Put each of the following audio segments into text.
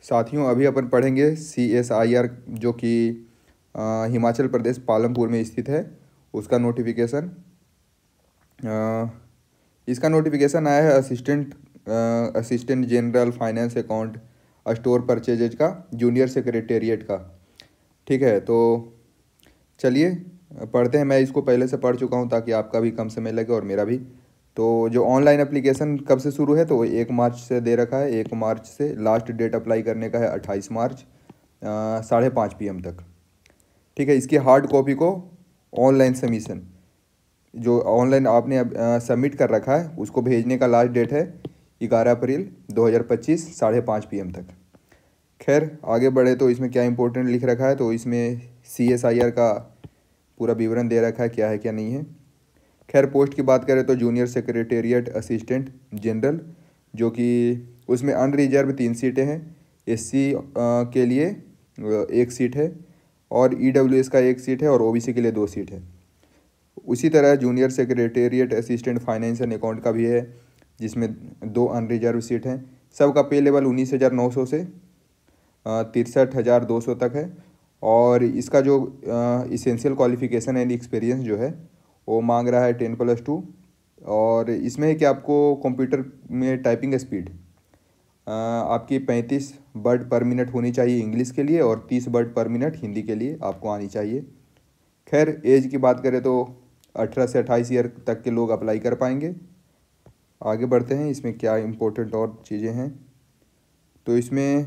साथियों, अभी अपन पढ़ेंगे CSIR जो कि हिमाचल प्रदेश पालमपुर में स्थित है, उसका नोटिफिकेशन। इसका नोटिफिकेशन आया है assistant general finance account store purchases का, जूनियर सेक्रेटेरिएट का। ठीक है, तो चलिए पढ़ते हैं। मैं इसको पहले से पढ़ चुका हूँ ताकि आपका भी कम समय लगे और मेरा भी। तो जो ऑनलाइन एप्लीकेशन कब से शुरू है, तो 1 मार्च से दे रखा है। 1 मार्च से लास्ट डेट अप्लाई करने का है 28 मार्च 5:30 PM तक। ठीक है, इसकी हार्ड कॉपी को ऑनलाइन सबमिशन, जो ऑनलाइन आपने सबमिट कर रखा है, उसको भेजने का लास्ट डेट है 11 अप्रैल 2025 5:30 PM तक। खैर आगे बढ़े तो इसमें क्या इंपॉर्टेंट लिख रखा है, तो इसमें CSIR का पूरा विवरण दे रखा है, क्या है क्या नहीं है। खैर पोस्ट की बात करें तो जूनियर सेक्रेटेरिएट असिस्टेंट जनरल, जो कि उसमें अनरिजर्व 3 सीटें हैं। SC के लिए 1 सीट है, और EWS का 1 सीट है, और OBC के लिए 2 सीट है। उसी तरह junior secretariat assistant finance and account का भी है, जिसमें 2 अनरिजर्व सीट हैं। सबका पे लेवल 19,900 से 63,200 तक है। और इसका जो इसेंशियल क्वालिफिकेशन एंड एक्सपीरियंस जो है वो मांग रहा है 10+2। और इसमें है कि आपको कंप्यूटर में टाइपिंग स्पीड आपकी 35 वर्ड पर मिनट होनी चाहिए इंग्लिश के लिए, और 30 वर्ड पर मिनट हिंदी के लिए आपको आनी चाहिए। खैर एज की बात करें तो 18 से 28 ईयर तक के लोग अप्लाई कर पाएंगे। आगे बढ़ते हैं, इसमें क्या इम्पोर्टेंट और चीज़ें हैं। तो इसमें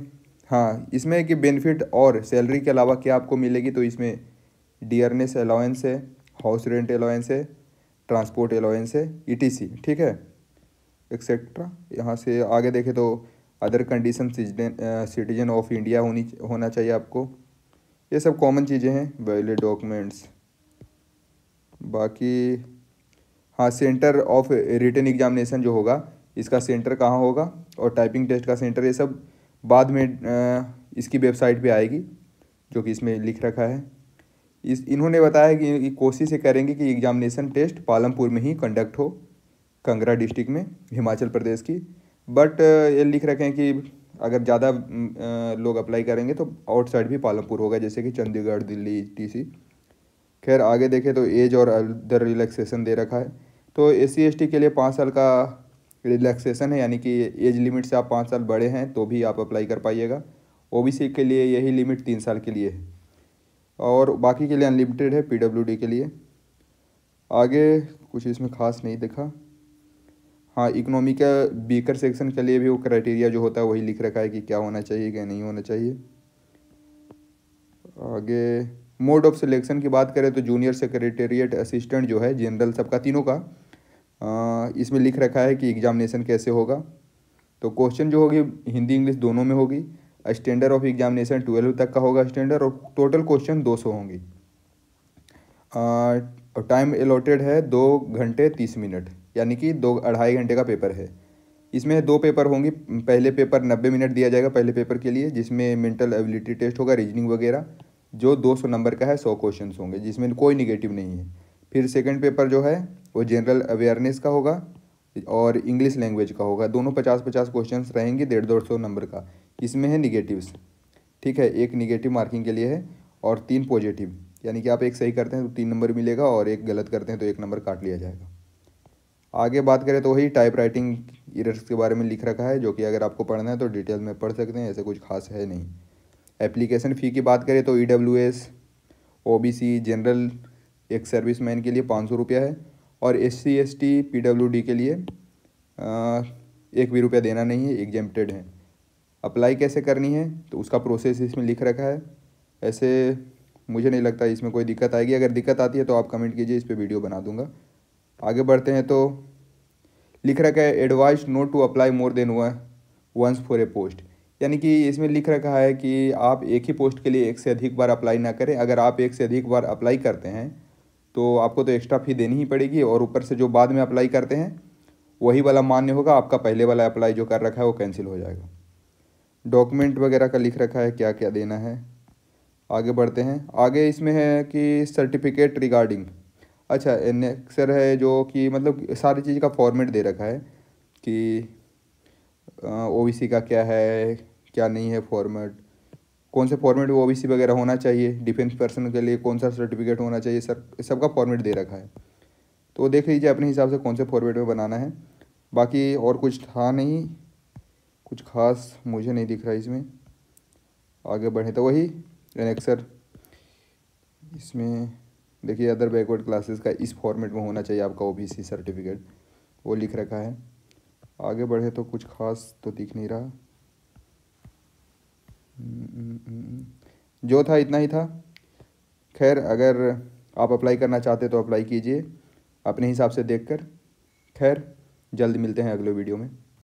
इसमें कि बेनिफिट और सैलरी के अलावा क्या आपको मिलेगी, तो इसमें डियरनेस अलाउंस है, हाउस रेंट अलाउंस है, ट्रांसपोर्ट अलाउंस है, ETC। ठीक है, एक्सेट्रा। यहाँ से आगे देखें तो other condition citizen of India होना चाहिए आपको। ये सब कॉमन चीज़ें हैं, वैलिड डॉक्यूमेंट्स। बाकी सेंटर ऑफ रिटन एग्जामिनेशन जो होगा, इसका सेंटर कहाँ होगा, और टाइपिंग टेस्ट का सेंटर, ये सब बाद में इसकी वेबसाइट पे आएगी, जो कि इसमें लिख रखा है। इन्होंने बताया कि कोशिश ये करेंगे कि एग्जामिनेशन टेस्ट पालमपुर में ही कंडक्ट हो, कांगड़ा डिस्ट्रिक्ट में, हिमाचल प्रदेश की। बट ये लिख रखे हैं कि अगर ज़्यादा लोग अप्लाई करेंगे तो आउटसाइड भी पालमपुर होगा, जैसे कि चंडीगढ़, दिल्ली, TC। खैर आगे देखें तो एज और अदर रिलैक्सेशन दे रखा है। तो SC ST के लिए 5 साल का रिलैक्सेशन है, यानी कि एज लिमिट से आप 5 साल बड़े हैं तो भी आप अप्लाई कर पाइएगा। OBC के लिए यही लिमिट 3 साल के लिए है, और बाकी के लिए अनलिमिटेड है PWD के लिए। आगे कुछ इसमें खास नहीं देखा। इकोनॉमी का वीकर सेक्शन के लिए भी वो क्राइटेरिया जो होता है वही लिख रखा है कि क्या होना चाहिए क्या नहीं होना चाहिए। आगे मोड ऑफ सिलेक्शन की बात करें तो जूनियर सेक्रेटेरिएट असिस्टेंट जो है जनरल, सबका तीनों का इसमें लिख रखा है कि एग्जामिनेशन कैसे होगा। तो क्वेश्चन जो होगी हिंदी इंग्लिश दोनों में होगी। स्टैंडर्ड ऑफ एग्जामिनेशन 12 तक का होगा स्टैंडर्ड, और टोटल क्वेश्चन 200 होंगी। टाइम अलॉटेड है 2 घंटे 30 मिनट, यानी कि 2-2.5 घंटे का पेपर है। इसमें 2 पेपर होंगी। पहले पेपर 90 मिनट दिया जाएगा पहले पेपर के लिए, जिसमें मेंटल एबिलिटी टेस्ट होगा, रीजनिंग वगैरह, जो 200 नंबर का है, 100 क्वेश्चन होंगे, जिसमें कोई निगेटिव नहीं है। फिर सेकंड पेपर जो है वो जनरल अवेयरनेस का होगा और इंग्लिश लैंग्वेज का होगा। दोनों 50-50 क्वेश्चन रहेंगे, 150-150 नंबर का। इसमें है निगेटिव्स। ठीक है, 1 निगेटिव मार्किंग के लिए है और 3 पॉजिटिव, यानी कि आप 1 सही करते हैं तो 3 नंबर मिलेगा, और 1 गलत करते हैं तो 1 नंबर काट लिया जाएगा। आगे बात करें तो वही टाइप राइटिंग एरर्स के बारे में लिख रखा है, जो कि अगर आपको पढ़ना है तो डिटेल में पढ़ सकते हैं, ऐसे कुछ खास है नहीं। एप्लीकेशन फ़ी की बात करें तो EWS OBC जनरल एक सर्विसमैन के लिए 500 रुपया है, और SC ST PWD के लिए 1 भी रुपया देना नहीं है, एग्जेम्प्टेड है। अप्लाई कैसे करनी है तो उसका प्रोसेस इसमें लिख रखा है। ऐसे मुझे नहीं लगता इसमें कोई दिक्कत आएगी, अगर दिक्कत आती है तो आप कमेंट कीजिए, इस पर वीडियो बना दूंगा। आगे बढ़ते हैं तो लिख रखा है advise note to apply more than once for a post, यानी कि इसमें लिख रखा है कि आप एक ही पोस्ट के लिए 1 से अधिक बार अप्लाई ना करें। अगर आप 1 से अधिक बार अप्लाई करते हैं तो आपको तो एक्स्ट्रा फ़ी देनी ही पड़ेगी, और ऊपर से जो बाद में अप्लाई करते हैं वही वाला मान्य होगा, आपका पहले वाला अप्लाई जो कर रखा है वो कैंसिल हो जाएगा। डॉक्यूमेंट वगैरह का लिख रखा है क्या क्या देना है। आगे बढ़ते हैं। आगे इसमें है कि सर्टिफिकेट रिगार्डिंग, अच्छा एनेक्सर है, जो कि मतलब सारी चीज़ का फॉर्मेट दे रखा है कि OBC का क्या है, क्या नहीं है फॉर्मेट, कौन से फॉर्मेट में ओबीसी वगैरह होना चाहिए, डिफेंस पर्सन के लिए कौन सा सर्टिफिकेट होना चाहिए, सर सबका फॉर्मेट दे रखा है। तो देख लीजिए अपने हिसाब से कौन से फॉर्मेट में बनाना है। बाकी और कुछ था नहीं, कुछ खास मुझे नहीं दिख रहा इसमें। आगे बढ़े तो वही एनेक्सर, इसमें देखिए अदर बैकवर्ड क्लासेस का इस फॉर्मेट में होना चाहिए आपका ओबीसी सर्टिफिकेट, वो लिख रखा है। आगे बढ़े तो कुछ खास तो दिख नहीं रहा। जो था इतना ही था। खैर अगर आप अप्लाई करना चाहते तो अप्लाई कीजिए अपने हिसाब से देखकर। खैर जल्द मिलते हैं अगले वीडियो में।